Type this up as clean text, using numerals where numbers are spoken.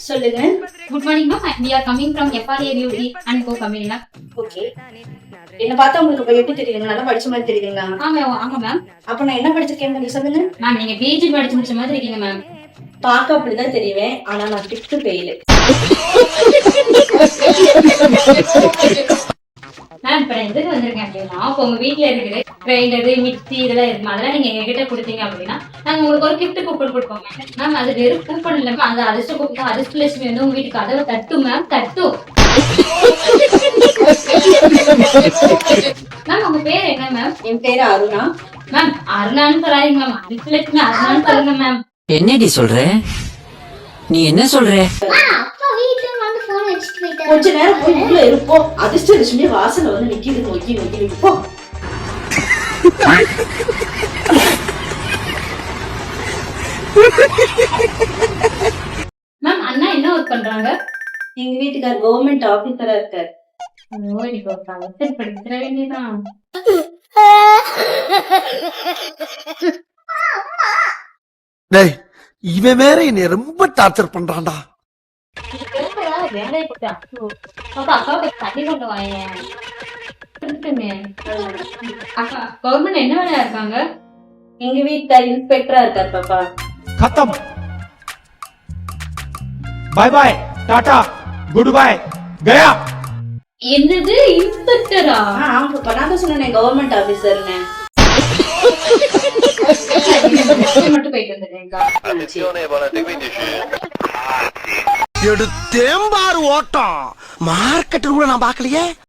சொல்லுங்க. Good morning ma'am. We are coming from FRAUD and Co company ma'am. Okay. என்ன பார்த்தா உங்களுக்கு இப்ப எப்படி தெரியுங்க? நல்லா படிச்ச மாதிரி தெரியுங்களா? ஆமா மேம். அப்ப நான் என்ன படிச்சிருக்கேன்னு கொஞ்சம் சொல்லுங்க. மேம் நீங்க பிஜி படிச்சு முடிச்ச மாதிரி இருக்கீங்க மேம். பார்க்க அப்படிதான் தெரியுவேன். ஆனா நான் 5th ஃபெயில். மேம் இப்ப நான் எதுக்கு வந்திருக்கேன் அப்படின்னா, இப்போ உங்க வீட்டுல இருக்கிற கிரைண்டரு, மிக்ஸி இதெல்லாம் இருக்கு. அதெல்லாம் நீங்க எங்ககிட்ட கொடுத்தீங்க அப்படின்னா நாங்க உங்களுக்கு ஒரு கிஃப்ட் கூப்பன் கொடுப்போம் மேம். மேம் அது வெறும் கூப்பன் இல்ல மேம். அந்த அதிர்ஷ்ட கூப்பன் அதிர்ஷ்டலட்சுமி வந்து உங்க வீட்டுக்கு கதவை தட்டும் மேம். தட்டும். மேம் உங்க பேர் என்ன மேம்? என் பேரு அருணா. மேம் அருணான்னு சொல்லாதீங்க மேம். அதிர்ஷ்டலட்சுமி அருணான்னு சொல்லுங்க மேம். என்னடி சொல்ற? நீ என்ன சொல்ற? கொஞ்ச நேரம் போய் உள்ள இருப்போம். அதிர்ஷ்டலட்சுமி வாசல்ல வந்து நிக்கிது. நோக்கி போ. மேம் அண்ணா என்ன ஒர்க் பண்றாங்க? எங்க வீட்டுக்கார் கவர்மெண்ட் ஆபீசரா இருக்காரு. படிக்கிற வேண்டியதான். டேய் இவன் வேற என்னை ரொம்ப டார்ச்சர் பண்றான்டா. வேலையை போட்டு அக்காவுக்கு தண்ணி கொண்டு வாயேன். அக்கா கவர்மெண்ட் என்ன வேலையா இருக்காங்க? எங்க வீட்டுக்கார் இன்ஸ்பெக்டரா இருக்காரு பாப்பா. खत्म bye bye tata good bye गया. என்னது இன்ஸ்பெக்டரா? ஆமா பாப்பா, நான் தான் சொன்னேன் கவர்மெண்ட் ஆபீசர்னு. மட்டும் போயிட்டு வந்துடுறேன்க்கா. எடுத்தேம்பாரு ஓட்டம் மார்க்கெட் கூட நான் பாக்கலையே.